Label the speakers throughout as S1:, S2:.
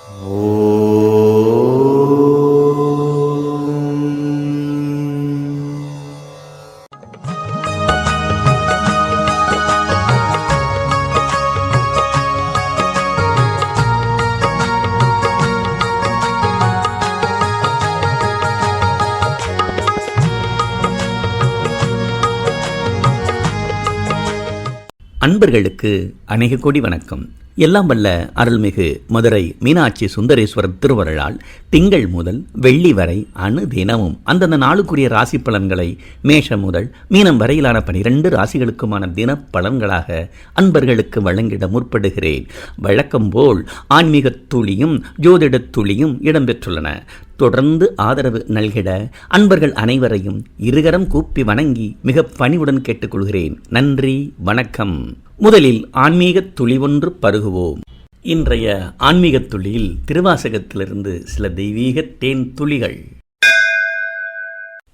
S1: அன்பர்களுக்கு அநேக கோடி வணக்கம். எல்லாம் வல்ல அருள்மிகு மதுரை மீனாட்சி சுந்தரேஸ்வரர் திருவருளால் திங்கள் முதல் வெள்ளி வரை தினமும் அந்தந்த நாளுக்குரிய ராசி பலன்களை மேஷம் முதல் மீனம் வரையிலான 12 ராசிகளுக்குமான தின பலன்களாக அன்பர்களுக்கு வழங்கிட முற்படுகிறேன். வழக்கம் போல் ஆன்மீக துளியும் ஜோதிட துளியும் இடம்பெற்றுள்ளன. தொடர்ந்து ஆதரவு நல்கிட அன்பர்கள் அனைவரையும் இருகரம் கூப்பி வணங்கி மிக பணிவுடன் கேட்டுக்கொள்கிறேன். நன்றி, வணக்கம். முதலில் ஆன்மீக துளி ஒன்று பருகுவோம். இன்றைய ஆன்மீக துளியில் திருவாசகத்திலிருந்து சில தெய்வீக தேன் துளிகள்.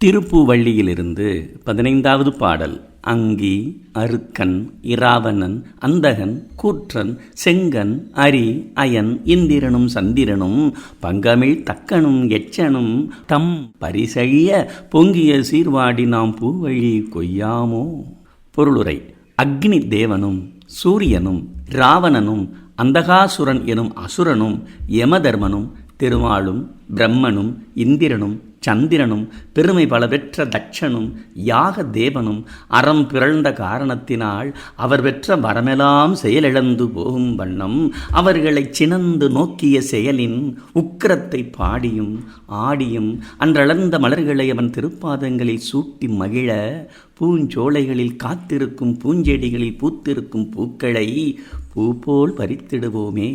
S1: திருப்பூவள்ளியிலிருந்து 15வது பாடல். அங்கி, அருக்கன், இராவணன், அந்தகன், கூற்றன், செங்கன், அரி, அயன், இந்திரனும் சந்திரனும் பங்கமிழ் தக்கனும் எச்சனும் தம் பரிசழிய பொங்கிய சீர்வாடி நாம் பூவழி கொய்யாமோ. பொருளுரை. அக்னி தேவனும் சூரியனும் இராவணனும் அந்தகாசுரன் எனும் அசுரனும் யமதர்மனும் திருமாலும் பிரம்மனும் இந்திரனும் சந்திரனும் பெருமை பல பெற்ற தட்சனும் யாக தேவனும் அறம் பிறழ்ந்த காரணத்தினால் அவர் பெற்ற வரமெல்லாம் செயலிழந்து போகும் வண்ணம் அவர்களை சினந்து நோக்கிய செயலின் உக்கிரத்தை பாடியும் ஆடியும் அன்றளர்ந்த மலர்களை அவன் திருப்பாதங்களில் சூட்டி மகிழ பூஞ்சோலைகளில் காத்திருக்கும் பூஞ்செடிகளில் பூத்திருக்கும் பூக்களை பூ போல் பறித்திடுவோமே.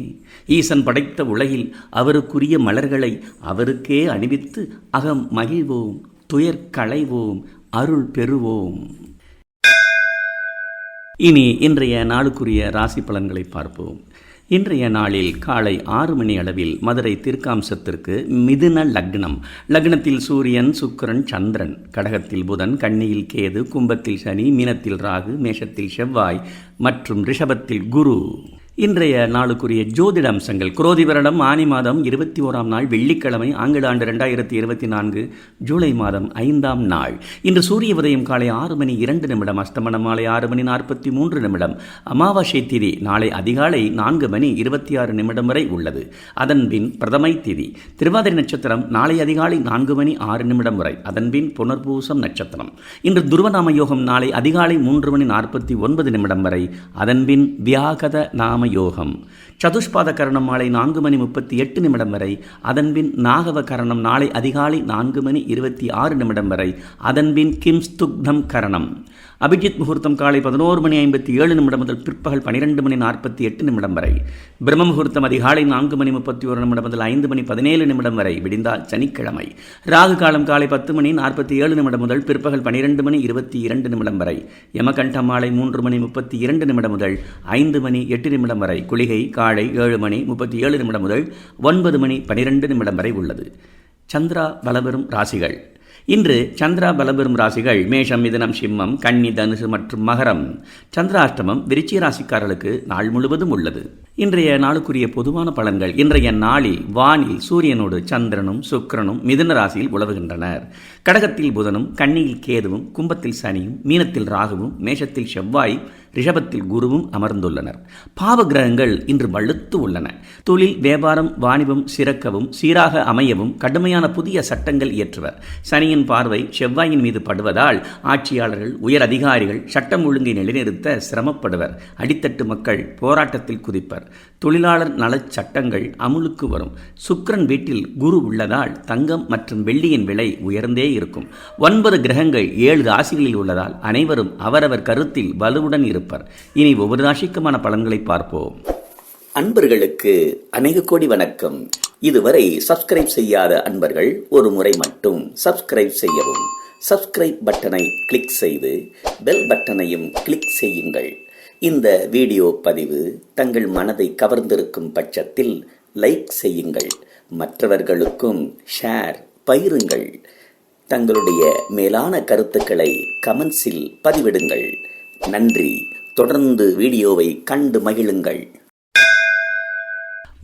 S1: ஈசன் படைத்த உலகில் அவருக்குரிய மலர்களை அவருக்கே அணிவித்து அகம் மகிழ்வோம், துயர் களைவோம், அருள் பெறுவோம். இனி இன்றைய நாளுக்குரிய ராசி பலன்களை பார்ப்போம். இன்றைய நாளில் காலை 6 மணி அளவில் மதுரை தீர்க்காம்சத்திற்கு மிதுன லக்னம். லக்னத்தில் சூரியன், சுக்கிரன், சந்திரன். கடகத்தில் புதன், கன்னியில் கேது, கும்பத்தில் சனி, மீனத்தில் ராகு, மேஷத்தில் செவ்வாய் மற்றும் ரிஷபத்தில் குரு. இன்றைய நாளுக்குரிய ஜோதிட அம்சங்கள். குரோதி வருடம் ஆனி மாதம் 21ஆம் நாள் வெள்ளிக்கிழமை, ஆங்கில ஆண்டு 2024 ஜூலை மாதம் 5ஆம் நாள். இன்று சூரிய உதயம் காலை 6 மணி 2 நிமிடம், அஸ்தமனம் மாலை 6 மணி 43 நிமிடம், அமாவாசை திதி நாளை அதிகாலை 4 மணி 26 நிமிடம் வரை உள்ளது. அதன்பின் பிரதமை திதி. திருவாதிரை நட்சத்திரம் நாளை அதிகாலை 4 மணி 6 நிமிடம் வரை. அதன்பின் புனர்பூசம் நட்சத்திரம். இன்று துருவநாம யோகம் நாளை அதிகாலை 3 மணி 49 நிமிடம் வரை. அதன்பின் வியாகத நாம யோகம். சதுஷ்பாத கரணம் மாலை 4 மணி 38 நிமிடம் வரை. அதன்பின் நாகவ கரணம் நாளை அதிகாலை 4 மணி 26 நிமிடம் வரை. அதன்பின் கிம்ஸ்துக்தம் கரணம். அபிஜித் முகூர்த்தம் காலை 11 மணி 57 நிமிடம் முதல் பிற்பகல் 12 மணி 48 நிமிடம் வரை. பிரம்ம முகூர்த்தம் அதிகாலை 4 மணி 31 நிமிடம் முதல் 5 மணி 17 நிமிடம் வரை. விடிந்தால் சனிக்கிழமை. ராகு காலம் காலை 10 மணி 47 நிமிடம் முதல் பிற்பகல் 12 மணி 22 நிமிடம் வரை. யமகண்டம் மாலை 3 மணி 32 நிமிடம் முதல் 5 மணி 8 நிமிடம் வரை. குளிகை காலை 7 மணி 37 நிமிடம் முதல் 9 மணி 12 நிமிடம் வரை உள்ளது. சந்திரா பலபெறும் ராசிகள். இன்று சந்திரா பலபெறும் ராசிகள் மேஷம், மிதுனம், சிம்மம், கன்னி, தனுசு மற்றும் மகரம். சந்திராஷ்டமம் விருச்சிக ராசிக்காரர்களுக்கு நாள் முழுவதும் உள்ளது. இன்றைய நாளுக்குரிய பொதுவான பலன்கள். இன்றைய நாளில் வானில் சூரியனோடு சந்திரனும் சுக்கிரனும் மிதுன ராசியில் உலவுகின்றனர். கடகத்தில் புதனும், கன்னியில் கேதுவும், கும்பத்தில் சனியும், மீனத்தில் ராகுவும், மேஷத்தில் செவ்வாய், ரிஷபத்தில் குருவும் அமர்ந்துள்ளனர். பாவ கிரகங்கள் இன்று வலுத்து உள்ளன. தொழில், வியாபாரம், வாணிபம் சிறக்கவும் சீராக அமையவும் கடுமையான புதிய சட்டங்கள் இயற்றுவர். சனியின் பார்வை செவ்வாயின் மீது படுவதால் ஆட்சியாளர்கள், உயர் அதிகாரிகள் சட்டம் ஒழுங்கை நிலைநிறுத்த சிரமப்படுவர். அடித்தட்டு மக்கள் போராட்டத்தில் குதிப்பர். தொழிலாளர் நலச் சட்டங்கள் அமுலுக்கு வரும். சுக்கிரன் வீட்டில் குரு உள்ளதால் தங்கம் மற்றும் வெள்ளியின் விலை உயர்ந்தே இருக்கும். 9 கிரகங்கள் 7 ராசிகளில் உள்ளதால் அனைவரும் அவரவர் கருத்தில் வலுவுடன் இருப்பர். இனி ஒவ்வொரு ராசிக்குமான பலன்களை பார்ப்போம். அன்பர்களுக்கு அநேக கோடி வணக்கம். இதுவரை சப்ஸ்கிரைப் செய்யாத அன்பர்கள் ஒரு முறை மட்டும் சப்ஸ்கிரைப் செய்யவும். சப்ஸ்கிரைப் பட்டனை கிளிக் செய்து பெல் பட்டனையும் கிளிக் செய்யுங்கள். இந்த வீடியோ பதிவு தங்கள் மனதை கவர்ந்திருக்கும் பட்சத்தில் லைக் செய்யுங்கள். மற்றவர்களுக்கும் ஷேர் பகிருங்கள். தங்களுடைய மேலான கருத்துக்களை கமெண்ட்ஸில் பதிவிடுங்கள். நன்றி. தொடர்ந்து வீடியோவை கண்டு மகிழுங்கள்.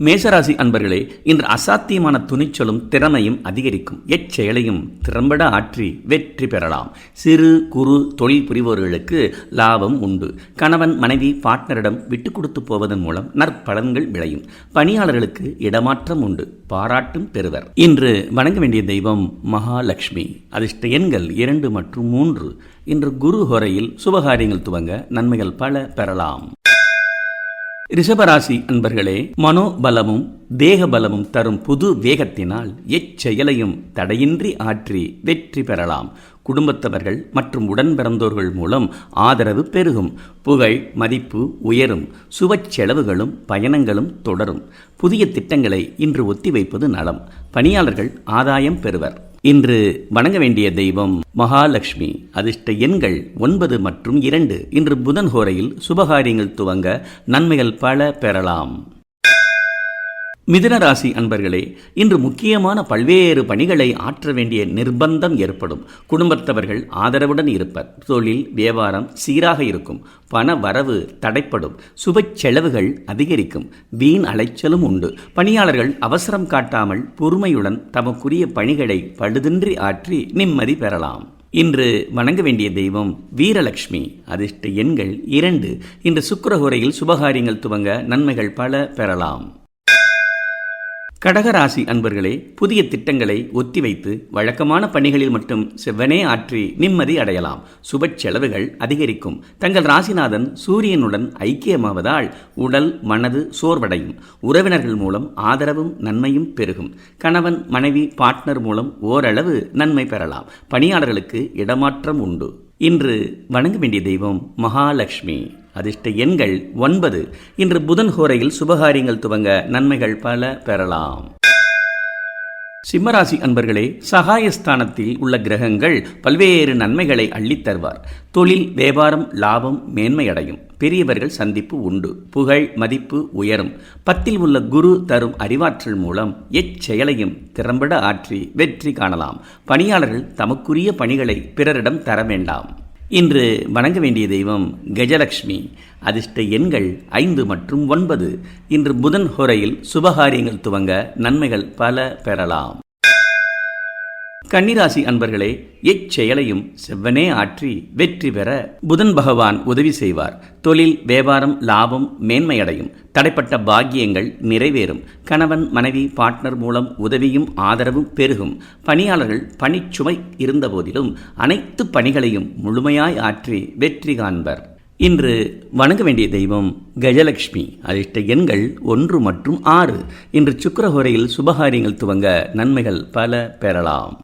S1: மேசராசி அன்பர்களே, இன்று அசாத்தியமான துணிச்சலும் திறமையும் அதிகரிக்கும். எச்செயலையும் திறம்பட ஆற்றி வெற்றி பெறலாம். சிறு குறு தொழில் புரிவோர்களுக்கு லாபம் உண்டு. கணவன் மனைவி பார்ட்னரிடம் விட்டு கொடுத்து போவதன் மூலம் நற்பலன்கள் விளையும். பணியாளர்களுக்கு இடமாற்றம் உண்டு. பாராட்டும் பெறுவர். இன்று வணங்க வேண்டிய தெய்வம் மகாலட்சுமி. அதிர்ஷ்ட எண்கள் 2 மற்றும் 3. இன்று குரு ஹோரையில் சுபகாரியங்கள் துவங்க நன்மைகள் பல பெறலாம். ரிஷபராசி அன்பர்களே, மனோபலமும் தேக பலமும் தரும் புது வேகத்தினால் எச்செயலையும் தடையின்றி ஆற்றி வெற்றி பெறலாம். குடும்பத்தவர்கள் மற்றும் உடன் பிறந்தோர்கள் மூலம் ஆதரவு பெருகும். புகழ் மதிப்பு உயரும். சுப செலவுகளும் பயணங்களும் தொடரும். புதிய திட்டங்களை இன்று ஒத்திவைப்பது நலம். பணியாளர்கள் ஆதாயம் பெறுவர். இன்று வணங்க வேண்டிய தெய்வம் மகாலட்சுமி. அதிர்ஷ்ட எண்கள் 9 மற்றும் 2. இன்று புதன் ஹோரையில் சுபகாரியங்கள் துவங்க நன்மைகள் பல பெறலாம். மிதுன ராசி அன்பர்களே, இன்று முக்கியமான பல்வேறு பணிகளை ஆற்ற வேண்டிய நிர்பந்தம் ஏற்படும். குடும்பத்தவர்கள் ஆதரவுடன் இருப்பர். தொழில் வியாபாரம் சீராக இருக்கும். பண வரவு தடைப்படும். சுப செலவுகள் அதிகரிக்கும். வீண் அலைச்சலும் உண்டு. பணியாளர்கள் அவசரம் காட்டாமல் பொறுமையுடன் தமக்குரிய பணிகளை பழுதின்றி ஆற்றி நிம்மதி பெறலாம். இன்று வணங்க வேண்டிய தெய்வம் வீரலட்சுமி. அதிர்ஷ்ட எண்கள் 2. இன்று சுக்கிரஹோரையில் சுபகாரியங்கள் துவங்க நன்மைகள் பல பெறலாம். கடகராசி அன்பர்களே, புதிய திட்டங்களை ஒத்திவைத்து வழக்கமான பணிகளில் மட்டும் செவ்வனே ஆற்றி நிம்மதி அடையலாம். சுப செலவுகள் அதிகரிக்கும். தங்கள் ராசிநாதன் சூரியனுடன் ஐக்கியமாவதால் உடல் மனது சோர்வடையும். உறவினர்கள் மூலம் ஆதரவும் நன்மையும் பெருகும். கணவன் மனைவி பார்ட்னர் மூலம் ஓரளவு நன்மை பெறலாம். பணியாளர்களுக்கு இடமாற்றம் உண்டு. இன்று வணங்க வேண்டிய தெய்வம் மகாலட்சுமி. அதிர்ஷ்ட எண்கள் 9. இன்று புதன் ஹோரையில் சுபகாரியங்கள் துவங்க நன்மைகள் பல பெறலாம். சிம்மராசி அன்பர்களே, சகாயஸ்தானத்தில் உள்ள கிரகங்கள் பல்வேறு நன்மைகளை அள்ளித் தருவார். தொழில் வியாபாரம் லாபம் மேன்மையடையும். பெரியவர்கள் சந்திப்பு உண்டு. புகழ் மதிப்பு உயரும். 10 உள்ள குரு தரும் அறிவாற்றல் மூலம் எச்செயலையும் திறம்பட ஆற்றி வெற்றி காணலாம். பணியாளர்கள் தமக்குரிய பணிகளை பிறரிடம் தர வேண்டாம். இன்று வணங்க வேண்டிய தெய்வம் கஜலட்சுமி. அதிர்ஷ்ட எண்கள் 5 மற்றும் 9. இன்று புதன் ஹோரையில் சுபகாரியங்கள் துவங்க நன்மைகள் பல பெறலாம். கன்னிராசி அன்பர்களே, எச்செயலையும் செவ்வனே ஆற்றி வெற்றி பெற புதன் பகவான் உதவி செய்வார். தொழில் வியாபாரம் லாபம் மேன்மையடையும். தடைப்பட்ட பாக்கியங்கள் நிறைவேறும். கணவன் மனைவி பார்ட்னர் மூலம் உதவியும் ஆதரவும் பெருகும். பணியாளர்கள் பணிச்சுமை இருந்த போதிலும் அனைத்து பணிகளையும் முழுமையாய் ஆற்றி வெற்றி காண்பர். இன்று வணங்க வேண்டிய தெய்வம் கஜலட்சுமி. அதிர்ஷ்ட எண்கள் 1 மற்றும் 6. இன்று சுக்கிரஹோரையில் சுபகாரியங்கள் துவங்க நன்மைகள் பல பெறலாம்.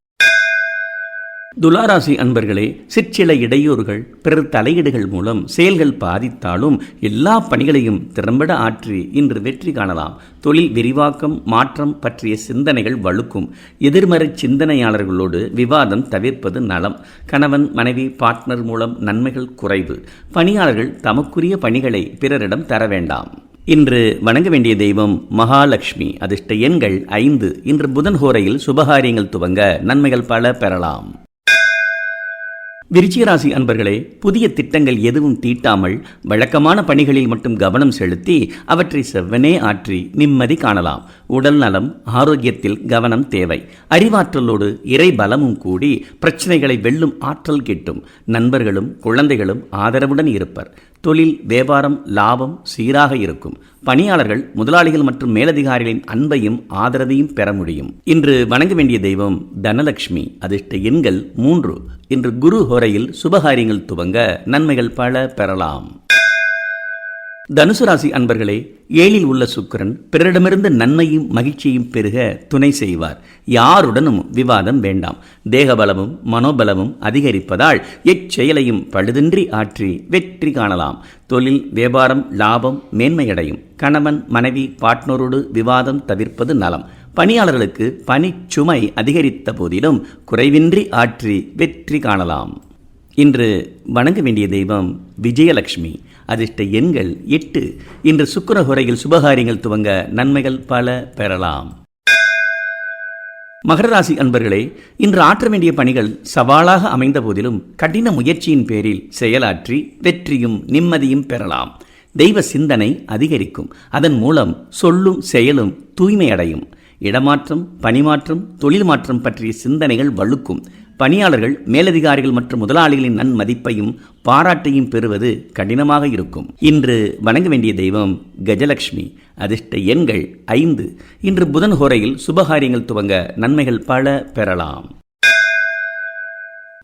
S1: துளாராசி அன்பர்களே, சிற்சில இடையூறுகள் பிறர் தலையீடுகள் மூலம் செயல்கள் பாதித்தாலும் எல்லா பணிகளையும் திறம்பட ஆற்றி இன்று வெற்றி காணலாம். தொழில் விரிவாக்கம் மாற்றம் பற்றிய சிந்தனைகள் வலுக்கும். எதிர்மறை சிந்தனையாளர்களோடு விவாதம் தவிர்ப்பது நலம். கணவன் மனைவி பார்ட்னர் மூலம் நன்மைகள் குறைவு. பணியாளர்கள் தமக்குரிய பணிகளை பிறரிடம் தர வேண்டாம். இன்று வணங்க வேண்டிய தெய்வம் மகாலட்சுமி. அதிர்ஷ்ட எண்கள் 5. இன்று புதன் ஹோரையில் சுபகாரியங்கள் துவங்க நன்மைகள் பல பெறலாம். விருச்சிகராசி அன்பர்களே, புதிய திட்டங்கள் எதுவும் தீட்டாமல் வழக்கமான பணிகளில் மட்டும் கவனம் செலுத்தி அவற்றை செவ்வனே ஆற்றி நிம்மதி காணலாம். உடல் நலம் ஆரோக்கியத்தில் கவனம் தேவை. அறிவாற்றலோடு இறை பலமும் கூடி பிரச்சனைகளை வெல்லும் ஆற்றல் கிட்டும். நண்பர்களும் குழந்தைகளும் ஆதரவுடன் இருப்பர். தொழில் வியாபாரம் லாபம் சீராக இருக்கும். பணியாளர்கள் முதலாளிகள் மற்றும் மேலதிகாரிகளின் அன்பையும் ஆதரவையும் பெற முடியும். இன்று வணங்க வேண்டிய தெய்வம் தனலட்சுமி. அதிர்ஷ்ட எண்கள் 3. இன்று குரு ஹோரையில் சுபகாரியங்கள் துவங்க நன்மைகள் பல பெறலாம். தனுசு ராசி அன்பர்களே, 7 உள்ள சுக்கிரன் பிறரிடமிருந்து நன்மையும் மகிழ்ச்சியும் பெருக துணை செய்வார். யாருடனும் விவாதம் வேண்டாம். தேகபலமும் மனோபலமும் அதிகரிப்பதால் எச்செயலையும் பழுதின்றி ஆற்றி வெற்றி காணலாம். தொழில் வியாபாரம் லாபம் மேன்மையடையும். கணவன் மனைவி பார்ட்னரோடு விவாதம் தவிர்ப்பது நலம். பணியாளர்களுக்கு பணிச்சுமை அதிகரித்த போதிலும் குறைவின்றி ஆற்றி வெற்றி காணலாம். இன்று வணங்க வேண்டிய தெய்வம் விஜயலட்சுமி. அதிர்ஷ்ட எண்கள் 8. இன்று சுக்கிரஹோரையில் சுபகாரியங்கள் துவங்க நன்மைகள் பல பெறலாம். மகர ராசி அன்பர்களே, இன்று ஆற்ற வேண்டிய பணிகள் சவாலாக அமைந்த போதிலும் கடின முயற்சியின் பேரில் செயலாற்றி வெற்றியும் நிம்மதியும் பெறலாம். தெய்வ சிந்தனை அதிகரிக்கும். அதன் மூலம் சொல்லும் செயலும் தூய்மையடையும். இடமாற்றம், பணிமாற்றம், தொழில் மாற்றம் பற்றிய சிந்தனைகள் வலுக்கும். பணியாளர்கள் மேலதிகாரிகள் மற்றும் முதலாளிகளின் நன்மதிப்பையும் பாராட்டையும் பெறுவது கடினமாக இருக்கும். இன்று வணங்க வேண்டிய தெய்வம் கஜலட்சுமி. அதிர்ஷ்ட எண்கள் 5. இன்று புதன் ஹோரையில் சுபகாரியங்கள் துவங்க நன்மைகள் பல பெறலாம்.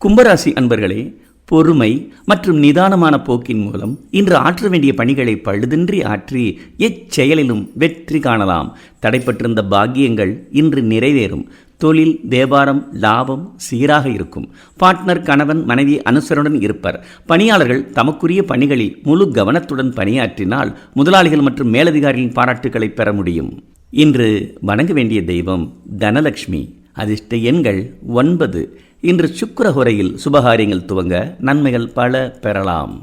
S1: கும்பராசி அன்பர்களே, பொறுமை மற்றும் நிதானமான போக்கின் மூலம் இன்று ஆற்ற வேண்டிய பணிகளை பழுதின்றி ஆற்றி எச்செயலிலும் வெற்றி காணலாம். தடைப்பட்டிருந்த பாக்கியங்கள் இன்று நிறைவேறும். தொழில், வியாபாரம், லாபம் சீராக இருக்கும். பார்ட்னர், கணவன், மனைவி அனுசரணுடன் இருப்பர். பணியாளர்கள் தமக்குரிய பணிகளில் முழு கவனத்துடன் பணியாற்றினால் முதலாளிகள் மற்றும் மேலதிகாரிகளின் பாராட்டுகளை பெற முடியும். இன்று வணங்க வேண்டிய தெய்வம் தனலட்சுமி. அதிர்ஷ்ட எண்கள் 9. இன்று சுக்கிரஹோரையில் சுபகாரியங்கள் துவங்க நன்மைகள் பல பெறலாம்.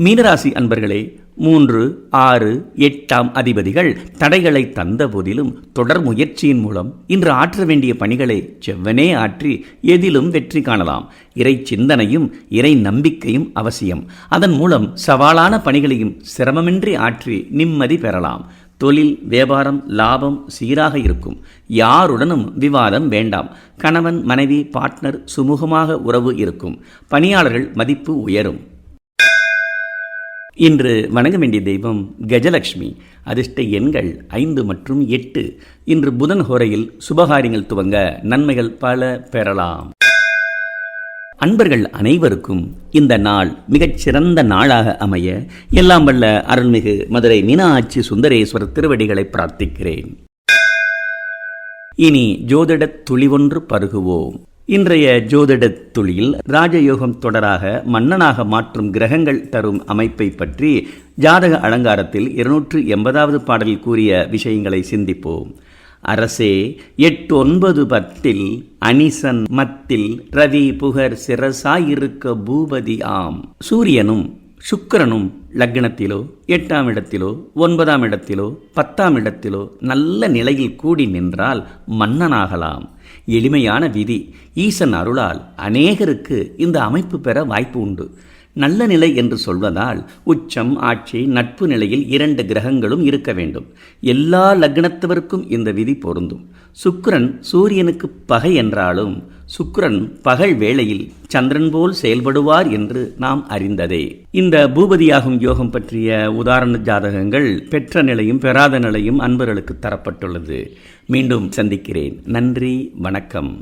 S1: மீனராசி அன்பர்களே, 3, 6, 8ஆம் அதிபதிகள் தடைகளை தந்த போதிலும் தொடர் முயற்சியின் மூலம் இன்று ஆற்ற வேண்டிய பணிகளை செவ்வனே ஆற்றி எதிலும் வெற்றி காணலாம். இறை சிந்தனையும் இறை நம்பிக்கையும் அவசியம். அதன் மூலம் சவாலான பணிகளையும் சிரமமின்றி ஆற்றி நிம்மதி பெறலாம். தொழில், வியாபாரம், லாபம் சீராக இருக்கும். யாருடனும் விவாதம் வேண்டாம். கணவன், மனைவி, பார்ட்னர் சுமூகமாக உறவு இருக்கும். பணியாளர்கள் மதிப்பு உயரும். இன்று வணங்க வேண்டிய தெய்வம் கஜலட்சுமி. அதிர்ஷ்ட எண்கள் 5 மற்றும் 8. இன்று புதன் ஹோரையில் சுபகாரியங்கள் துவங்க நன்மைகள் பல பெறலாம். அன்பர்கள் அனைவருக்கும் இந்த நாள் மிகச் சிறந்த நாளாக அமைய எல்லாம் வல்ல அருள்மிகு மதுரை மீனாட்சி சுந்தரேஸ்வரர் திருவடிகளை பிரார்த்திக்கிறேன். இனி ஜோதிடத் துளி ஒன்று பருகுவோம். இன்றைய ஜோதிடத் துளியில் ராஜயோகம் தொடராக மன்னனாக மாற்றும் கிரகங்கள் தரும் அமைப்பை பற்றி ஜாதக அலங்காரத்தில் 280வது பாடலில் கூறிய விஷயங்களை சிந்திப்போம். அரசே 8, 9, 10 அனிசன் மத்தில் ரவி புகர் சிரசாயிருக்க பூபதி ஆம். சூரியனும் சுக்கிரனும் லக்னத்திலோ 8ஆம் இடத்திலோ 9ஆம் இடத்திலோ 10ஆம் இடத்திலோ நல்ல நிலையில் கூடி நின்றால் மன்னனாகலாம். எளிமையான விதி. ஈசன் அருளால் அநேகருக்கு இந்த அமைப்பு பெற வாய்ப்பு உண்டு. நல்ல நிலை என்று சொல்வதால் உச்சம், ஆட்சி, நட்பு நிலையில் 2 கிரகங்களும் இருக்க வேண்டும். எல்லா லக்னத்தவருக்கும் இந்த விதி பொருந்தும். சுக்கிரன் சூரியனுக்கு பகை என்றாலும் சுக்கிரன் பகல் வேளையில் சந்திரன் போல் செயல்படுவார் என்று நாம் அறிந்ததே. இந்த பூபதியாகும் யோகம் பற்றிய உதாரண ஜாதகங்கள் பெற்ற நிலையும் பெறாத நிலையும் அன்பர்களுக்கு தரப்பட்டுள்ளது. மீண்டும் சந்திக்கிறேன். நன்றி, வணக்கம்.